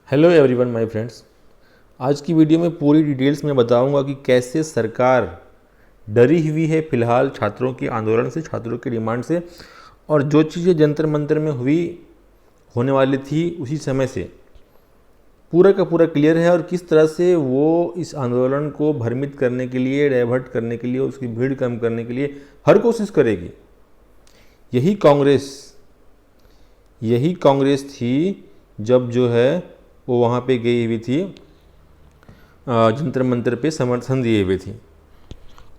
Hello everyone my friends. आज की video में पूरी डिटेल्स में बताऊंगा कि कैसे सरकार डरी हुई है फ़िलहाल छात्रों के आंदोलन से, छात्रों की डिमांड से, और जो चीज़ें जंतर मंतर में होने वाली थी उसी समय से पूरा का पूरा क्लियर है, और किस तरह से वो इस आंदोलन को भ्रमित करने के लिए, डाइवर्ट करने के लिए, उसकी भीड़ कम करने के लिए हर कोशिश करेगी। यही कांग्रेस थी जब जो है वो वहाँ पे गई हुई थी, जंतर मंतर पे समर्थन दिए हुए थी।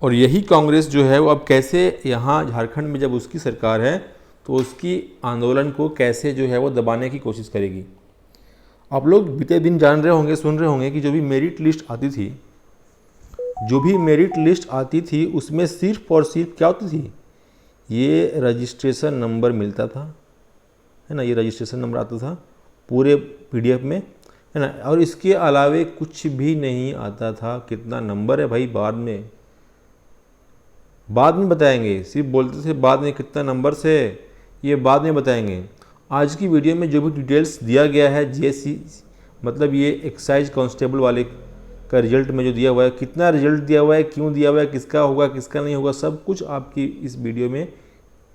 और यही कांग्रेस जो है वो अब कैसे यहाँ झारखंड में जब उसकी सरकार है तो उसकी आंदोलन को कैसे जो है वो दबाने की कोशिश करेगी। आप लोग बीते दिन जान रहे होंगे, सुन रहे होंगे कि जो भी मेरिट लिस्ट आती थी उसमें सिर्फ और सिर्फ क्या होती थी, ये रजिस्ट्रेशन नंबर मिलता था, है ना। ये रजिस्ट्रेशन नंबर आता था पूरे पीडीएफ में, है ना। और इसके अलावे कुछ भी नहीं आता था। कितना नंबर है भाई, बाद में बताएंगे। सिर्फ बोलते थे बाद में कितना नंबर से, ये बाद में बताएंगे। आज की वीडियो में जो भी डिटेल्स दिया गया है जेसी, मतलब ये एक्साइज कांस्टेबल वाले का रिजल्ट में जो दिया हुआ है, कितना रिजल्ट दिया हुआ है, क्यों दिया हुआ है, किसका होगा किसका नहीं होगा, सब कुछ आपकी इस वीडियो में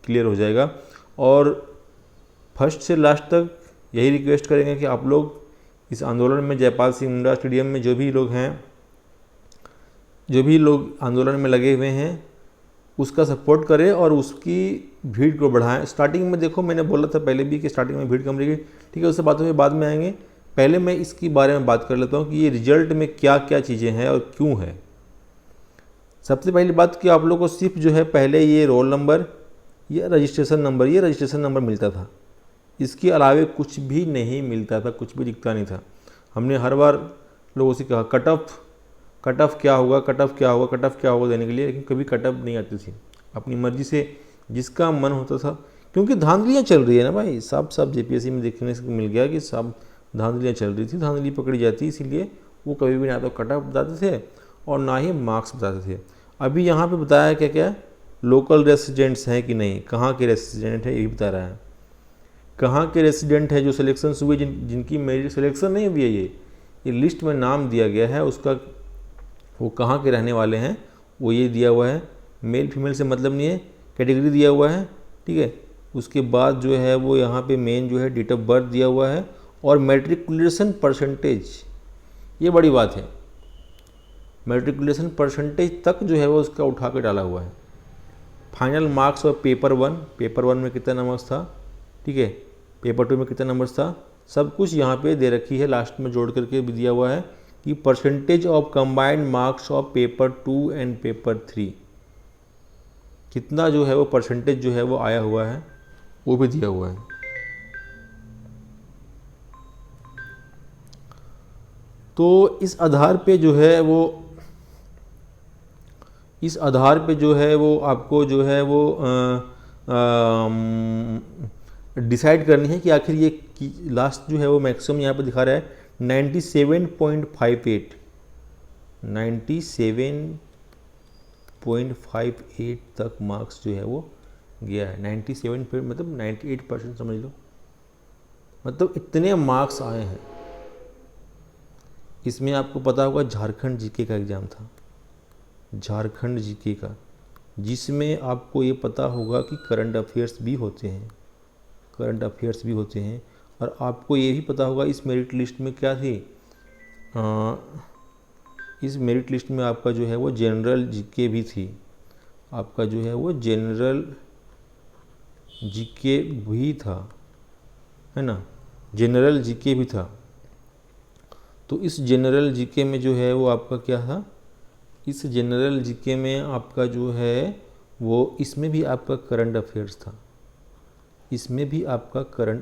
क्लियर हो जाएगा। और फर्स्ट से लास्ट तक यही रिक्वेस्ट करेंगे कि आप लोग इस आंदोलन में जयपाल सिंह मुंडा स्टेडियम में जो भी लोग आंदोलन में लगे हुए हैं उसका सपोर्ट करें और उसकी भीड़ को बढ़ाएं। स्टार्टिंग में देखो, मैंने बोला था पहले भी कि स्टार्टिंग में भीड़ कम रहेगी, ठीक है, उससे बातों में बाद में आएंगे। पहले मैं इसकी बारे में बात कर लेता हूँ कि ये रिजल्ट में क्या क्या चीज़ें हैं और क्यों है। सबसे पहली बात कि आप लोग को सिर्फ जो है पहले ये रोल नंबर, ये रजिस्ट्रेशन नंबर मिलता था। इसके अलावे कुछ भी नहीं मिलता था, कुछ भी दिखता नहीं था। हमने हर बार लोगों से कहा कट ऑफ क्या होगा देने के लिए, लेकिन कभी कट ऑफ नहीं आती थी। अपनी मर्जी से जिसका मन होता था, क्योंकि धांधलियाँ चल रही है ना भाई, सब जेपीएससी में देखने से मिल गया कि सब धांधलियाँ चल रही थी, धांधली पकड़ी जाती, इसीलिए वो कभी भी ना तो कट ऑफ बताते थे और ना ही मार्क्स बताते थे। अभी यहाँ पे बताया क्या क्या, लोकल रेसिडेंट्स हैं कि नहीं, कहाँ के रेसिडेंट है ये भी बता रहा है। कहाँ के रेसिडेंट है जो सिलेक्शन हुए, जिनकी मेरिट सिलेक्शन नहीं हुई है, ये लिस्ट में नाम दिया गया है उसका, वो कहाँ के रहने वाले हैं वो ये दिया हुआ है। मेल फीमेल से मतलब नहीं है, कैटेगरी दिया हुआ है, ठीक है। उसके बाद जो है वो यहाँ पे मेन जो है डेट ऑफ बर्थ दिया हुआ है और मैट्रिकुलेशन परसेंटेज, ये बड़ी बात है। मैट्रिकुलेशन परसेंटेज तक जो है वो उसका उठा के डाला हुआ है। फाइनल मार्क्स और पेपर वन में कितना नंबर्स था, ठीक है, पेपर 2 में कितना नंबर्स था, सब कुछ यहाँ पे दे रखी है। लास्ट में जोड़ करके भी दिया हुआ है कि percentage of combined marks of paper 2 and paper 3, कितना जो है वो परसेंटेज जो है वो आया हुआ है, वो भी दिया हुआ है। तो इस आधार पे जो है वो आपको जो है वो डिसाइड करनी है कि आखिर ये लास्ट जो है वो मैक्सिमम यहाँ पे दिखा रहा है 97.58 तक मार्क्स जो है वो गया है। 97 पे मतलब 98% समझ लो, मतलब इतने मार्क्स आए हैं। इसमें आपको पता होगा झारखंड जीके का एग्ज़ाम था, झारखंड जीके का, जिसमें आपको ये पता होगा कि करंट अफेयर्स भी होते हैं। और आपको ये भी पता होगा इस मेरिट लिस्ट में क्या थी, इस मेरिट लिस्ट में आपका जो है वो जनरल जीके भी थी, आपका जो है वो जनरल जीके भी था, है ना, जनरल जीके भी था। तो इस जनरल जीके में जो है वो आपका क्या था, इस जनरल जीके में आपका जो है वो, इसमें भी आपका करंट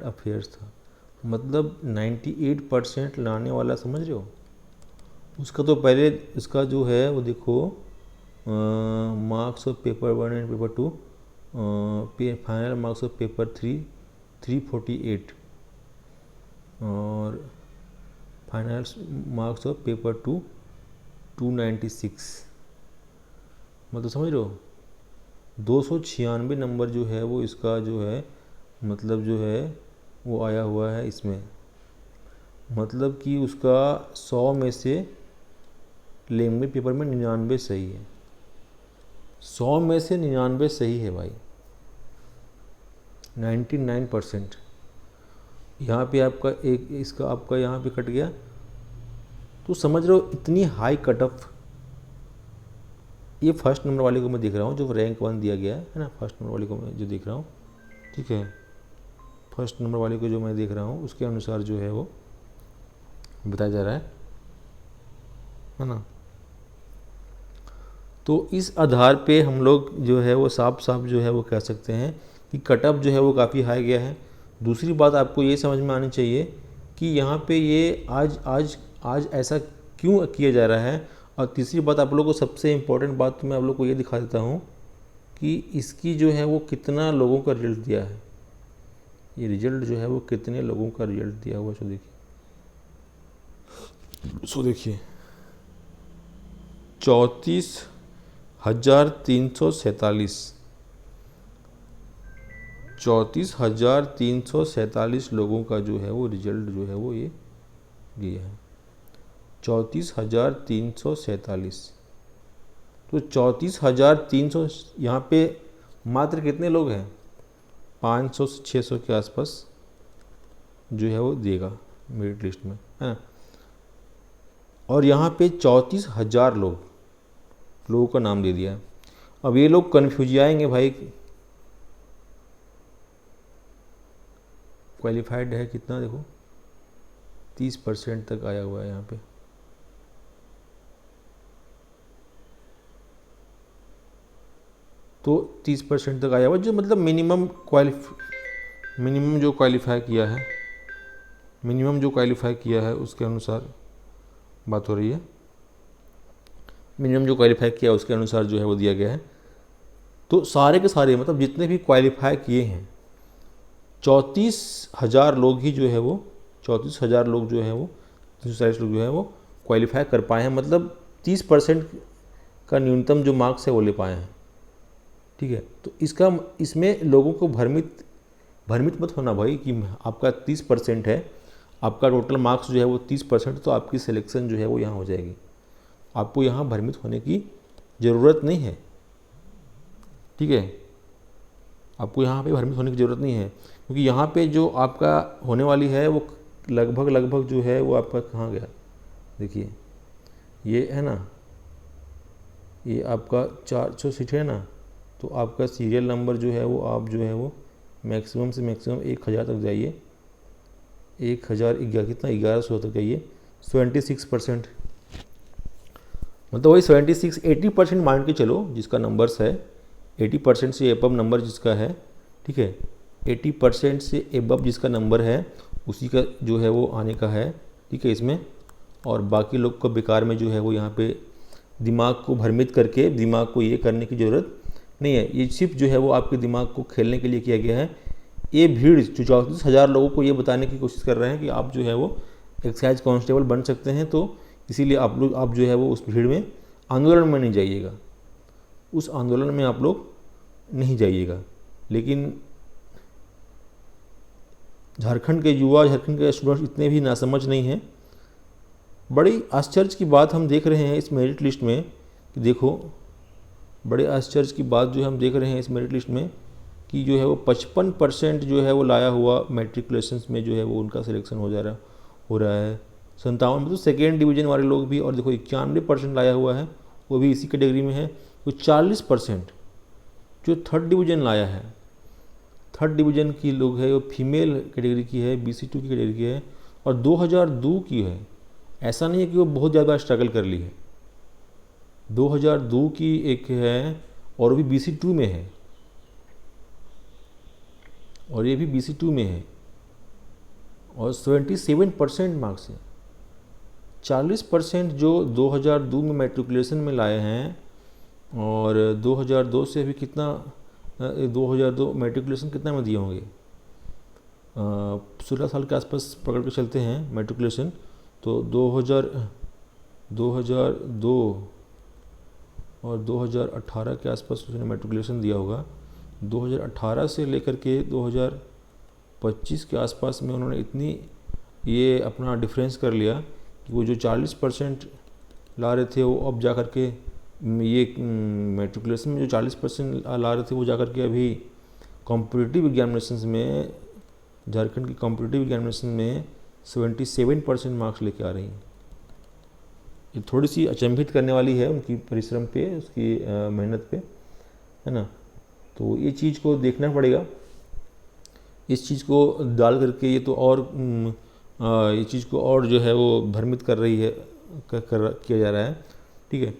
अफेयर्स था, मतलब 98% लाने वाला, समझ रहे हो। उसका तो पहले इसका जो है वो देखो, marks of paper 1 and paper 2, final marks of paper 3 348 और फाइनल मार्क्स ऑफ पेपर 2 296, मतलब समझ रहे हो 296 नंबर जो है वो इसका जो है, मतलब जो है वो आया हुआ है इसमें। मतलब कि उसका 100 में से लैंग्वेज पेपर में 99 सही है। 100 में से 99 सही है भाई, 99%। यहाँ पे आपका एक इसका आपका यहाँ पे कट गया, तो समझ रहे हो इतनी हाई कट ऑफ। ये फर्स्ट नंबर वाले को मैं देख रहा हूँ जो रैंक 1 दिया गया है ना, फर्स्ट नंबर वाले को मैं जो देख रहा हूँ, ठीक है, फर्स्ट नंबर वाले को जो मैं देख रहा हूँ उसके अनुसार जो है वो बताया जा रहा है ना। तो इस आधार पे हम लोग जो है वो साफ साफ जो है वो कह सकते हैं कि कट ऑफ जो है वो काफ़ी हाई गया है। दूसरी बात आपको ये समझ में आनी चाहिए कि यहाँ पे ये आज ऐसा क्यों किया जा रहा है। और तीसरी बात आप लोगों को सबसे इम्पोर्टेंट बात मैं आप लोग को ये दिखा देता हूँ कि इसकी जो है वो कितना लोगों का रिजल्ट दिया है। ये रिजल्ट जो है वो कितने लोगों का रिजल्ट दिया हुआ, सो देखिए 34,347 लोगों का जो है वो रिजल्ट जो है वो ये दिया है, 34,347। तो 34,300 यहाँ पे मात्र कितने लोग हैं, 500 से 600 के आसपास जो है वो देगा मेरिट लिस्ट में, है ना। और यहाँ पे 34,000 लोगों का नाम दे दिया है। अब ये लोग कन्फ्यूज आएंगे भाई, क्वालिफाइड है कितना, देखो 30% तक आया हुआ है यहाँ पे। तो 30% तक आया हुआ, जो मतलब मिनिमम जो क्वालिफाई किया है उसके अनुसार बात हो रही है। मिनिमम जो क्वालिफाई किया उसके अनुसार जो है वो दिया गया है। तो सारे के सारे मतलब जितने भी क्वालिफाई किए हैं 34,000 लोग ही जो है वो 34,000 लोग जो है वो 340 लोग जो है वो क्वालिफाई कर पाए हैं। मतलब 30% का न्यूनतम जो मार्क्स है वो ले पाए हैं, ठीक है। तो इसमें लोगों को भ्रमित मत होना भाई कि आपका 30% है, आपका टोटल मार्क्स जो है वो 30%, तो आपकी सिलेक्शन जो है वो यहाँ हो जाएगी। आपको यहाँ भ्रमित होने की ज़रूरत नहीं है, ठीक है। आपको यहाँ पे भ्रमित होने की ज़रूरत नहीं है, क्योंकि यहाँ पे जो आपका होने वाली है वो लगभग जो है वो आपका कहाँ गया, देखिए ये है ना, ये आपका 400 सीट है ना। तो आपका सीरियल नंबर जो है वो आप जो है वो मैक्सिमम से मैक्सिमम 1,000 तक जाइए, 1,011 कितना 1100 तक जाइए। 76%, मतलब वही 80% मान के चलो जिसका नंबर्स है, 80% से एबव नंबर जिसका है, ठीक है, 80% से एबव जिसका नंबर है उसी का जो है वो आने का है, ठीक है इसमें। और बाकी लोग को बेकार में जो है वो यहाँ पे दिमाग को भ्रमित करके दिमाग को ये करने की ज़रूरत नहीं है। ये सिर्फ जो है वो आपके दिमाग को खेलने के लिए किया गया है। ये भीड़ जो 34,000 लोगों को ये बताने की कोशिश कर रहे हैं कि आप जो है वो एक्साइज कांस्टेबल बन सकते हैं, तो इसीलिए आप जो है वो उस भीड़ में आंदोलन में नहीं जाइएगा, उस आंदोलन में आप लोग नहीं जाइएगा। लेकिन झारखंड के युवा, झारखंड के स्टूडेंट्स इतने भी नासमझ नहीं हैं। बड़ी आश्चर्य की बात हम देख रहे हैं इस मेरिट लिस्ट में कि देखो, बड़े आश्चर्य की बात जो हम देख रहे हैं इस मेरिट लिस्ट में कि जो है वो 55% जो है वो लाया हुआ मैट्रिकुलेशंस में जो है वो उनका सिलेक्शन हो रहा है। 57 मतलब सेकेंड डिवीज़न वाले लोग भी, और देखो 91% लाया हुआ है वो भी इसी कैटेगरी में है। तो 40% जो थर्ड डिवीज़न लाया है, थर्ड डिवीज़न की लोग है वो फीमेल कैटेगरी की है, BC2 की कैटेगरी की है और 2002 की है। ऐसा नहीं है कि वो बहुत ज़्यादा स्ट्रगल कर ली है, 2002 की एक है और भी BC2 में है, और ये भी BC2 में है और 77% मार्क्स है। 40% जो 2002 में मैट्रिकुलेशन में लाए हैं और 2002 से भी कितना, 2002 मैट्रिकुलेशन कितना में दिए होंगे, 16 साल के आसपास पकड़ के चलते हैं मैट्रिकुलेशन। तो 2002 और 2018 के आसपास उसने मैट्रिकुलेशन दिया होगा। 2018 से लेकर के 2025 के आसपास में उन्होंने इतनी ये अपना डिफरेंस कर लिया कि वो जो 40% ला रहे थे वो अब जा कर के ये मैट्रिकुलेशन में जो 40% ला रहे थे वो जा कर के अभी कॉम्पिटिटिव एग्जामिनेशंस में, झारखंड की कॉम्पिटिटिव एग्जामिनेशन में 77% मार्क्स लेके आ रही हैं। ये थोड़ी सी अचंभित करने वाली है उनकी परिश्रम पे, उसकी मेहनत पे, है ना। तो ये चीज़ को देखना पड़ेगा, इस चीज़ को डाल करके ये तो और ये चीज़ को और जो है वो भ्रमित कर रही है, किया जा रहा है, ठीक है।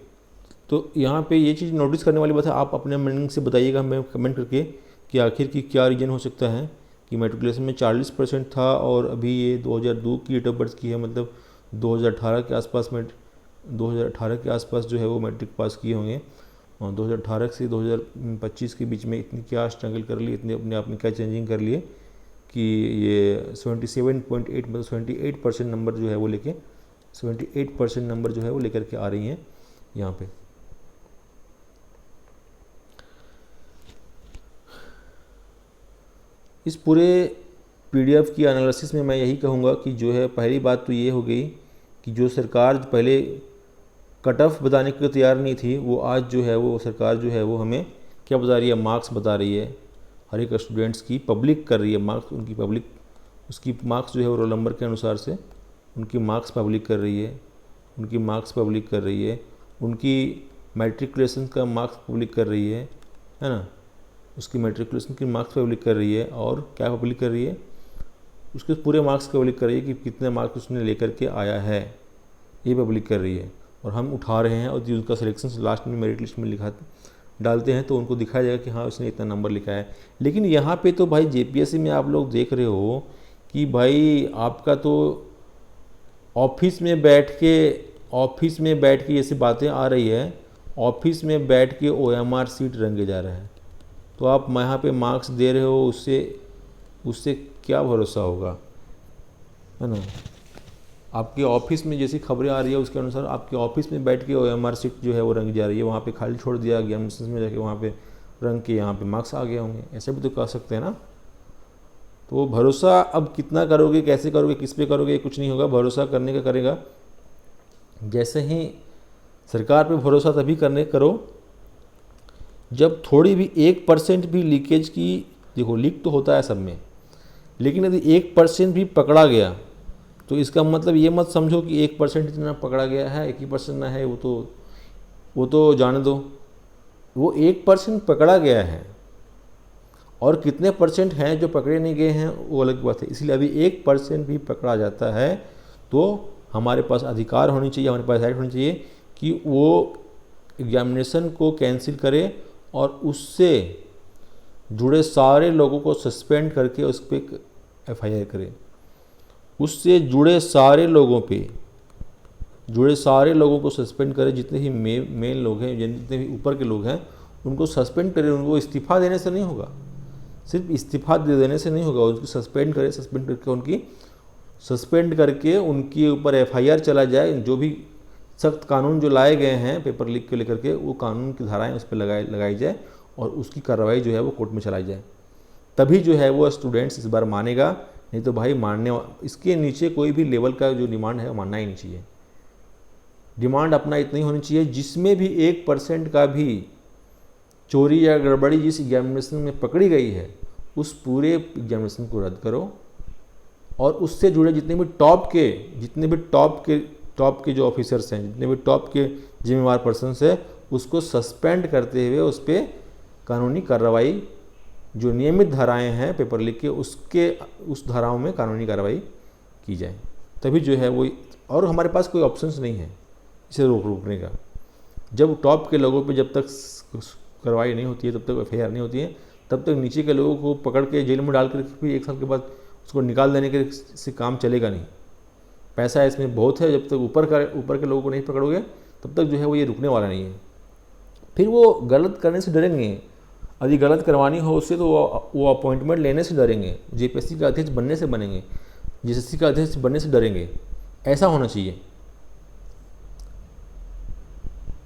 तो यहाँ पे ये चीज़ नोटिस करने वाली बात है। आप अपने मीनिंग से बताइएगा हमें कमेंट करके कि आखिर की क्या रीज़न हो सकता है कि मैट्रिकुलेशन में 40% था और अभी ये 2002 की डेट ऑफ बर्थ की है, मतलब 2018 के आसपास में, 2018 के आसपास जो है वो मैट्रिक पास किए होंगे, और 2018 से 2025 के बीच में इतनी क्या स्ट्रगल कर ली, इतने अपने आप में क्या चेंजिंग कर लिए कि ये 77.8 मतलब 78% नंबर जो है वो लेके 78% नंबर जो है वो लेकर के आ रही हैं यहाँ पे। इस पूरे पीडीएफ की एनालिसिस में मैं यही कहूँगा कि जो है पहली बात तो ये हो गई कि जो सरकार पहले कट ऑफ बताने को तैयार नहीं थी, वो आज जो है वो सरकार जो है वो हमें क्या बता रही है, मार्क्स बता रही है। हर एक स्टूडेंट्स की पब्लिक कर रही है मार्क्स, उनकी पब्लिक, उसकी मार्क्स जो है वो रोल नंबर के अनुसार से उनकी मार्क्स पब्लिक कर रही है, उनकी मार्क्स पब्लिक कर रही है, उनकी मैट्रिकुलेशन का मार्क्स पब्लिक कर रही है ना, उसकी मैट्रिकुलेशन की मार्क्स पब्लिक कर रही है, और क्या पब्लिक कर रही है, उसके पूरे मार्क्स पब्लिक कर रही है कि कितने मार्क्स उसने लेकर के आया है, ये पब्लिक कर रही है। और हम उठा रहे हैं और जो उनका सिलेक्शन लास्ट में मेरिट लिस्ट में लिखा डालते हैं तो उनको दिखाया जाएगा कि हाँ उसने इतना नंबर लिखा है। लेकिन यहाँ पे तो भाई जेपीएससी में आप लोग देख रहे हो कि भाई आपका तो ऑफिस में बैठ के ऐसी बातें आ रही है, ऑफिस में बैठ के ओएमआर सीट रंगे जा रहा है। तो आप यहाँ पे मार्क्स दे रहे हो, उससे क्या भरोसा होगा, है ना। आपके ऑफिस में जैसी खबरें आ रही है उसके अनुसार आपके ऑफिस में बैठ के ओएमआर सीट जो है वो रंगी जा रही है, वहाँ पे खाली छोड़ दिया एग्जामिनेशन में जाके वहाँ पे रंग के यहाँ पे मार्क्स आ गए होंगे, ऐसे भी तो कह सकते हैं ना। तो भरोसा अब कितना करोगे, कैसे करोगे, किस पे करोगे, कुछ नहीं होगा। भरोसा करने का करेगा, जैसे ही सरकार पे भरोसा तभी करो जब थोड़ी भी 1% भी लीकेज की, देखो लीक तो होता है सब में, लेकिन यदि 1% भी पकड़ा गया तो इसका मतलब ये मत समझो कि 1% इतना पकड़ा गया है, 1% ना है, वो तो जाने दो। वो 1% पकड़ा गया है और कितने परसेंट हैं जो पकड़े नहीं गए हैं वो अलग बात है। इसलिए अभी 1% भी पकड़ा जाता है तो हमारे पास अधिकार होनी चाहिए, हमारे पास राइट होनी चाहिए कि वो एग्जामिनेशन को कैंसिल करे और उससे जुड़े सारे लोगों को सस्पेंड करके उस पर FIR करे। उससे जुड़े सारे लोगों को सस्पेंड करे, जितने भी मेन लोग हैं, जितने भी ऊपर के लोग हैं उनको सस्पेंड करे। उनको इस्तीफ़ा देने से नहीं होगा, सिर्फ इस्तीफ़ा दे देने से नहीं होगा, उनको सस्पेंड करके उनके ऊपर FIR चला जाए। जो भी सख्त कानून जो लाए गए हैं पेपर लीक को लेकर के, वो कानून की धाराएं उस पर लगाई जाए और उसकी कार्रवाई जो है वो कोर्ट में चलाई जाए। तभी जो है वो स्टूडेंट्स इस बार मानेगा, नहीं तो भाई इसके नीचे कोई भी लेवल का जो डिमांड है मानना ही नहीं चाहिए। डिमांड अपना इतना ही होनी चाहिए जिसमें भी 1% का भी चोरी या गड़बड़ी जिस एग्जामिनेशन में पकड़ी गई है उस पूरे एग्जामिनेशन को रद्द करो और उससे जुड़े जितने भी टॉप के जो ऑफिसर्स हैं, जितने भी टॉप के जिम्मेवार पर्सन्स हैं, उसको सस्पेंड करते हुए उस पर कानूनी कार्रवाई, जो नियमित धाराएं हैं पेपर लीक के, उस धाराओं में कानूनी कार्रवाई की जाए। तभी जो है वो, और हमारे पास कोई ऑप्शंस नहीं है इसे रोकने का। जब टॉप के लोगों पे जब तक कार्रवाई नहीं होती है, तब तक FIR नहीं होती है, तब तक नीचे के लोगों को पकड़ के जेल में डाल कर फिर 1 साल के बाद उसको निकाल देने के से काम चलेगा नहीं। पैसा इसमें बहुत है, जब तक ऊपर के लोगों को नहीं पकड़ोगे तब तक जो है वो ये रुकने वाला नहीं है। फिर वो गलत करने से डरेंगे, यदि गलत करवानी हो उससे तो वो अपॉइंटमेंट लेने से डरेंगे, JPSC का अध्यक्ष बनने से बनेंगे, GSSC का अध्यक्ष बनने से डरेंगे। ऐसा होना चाहिए।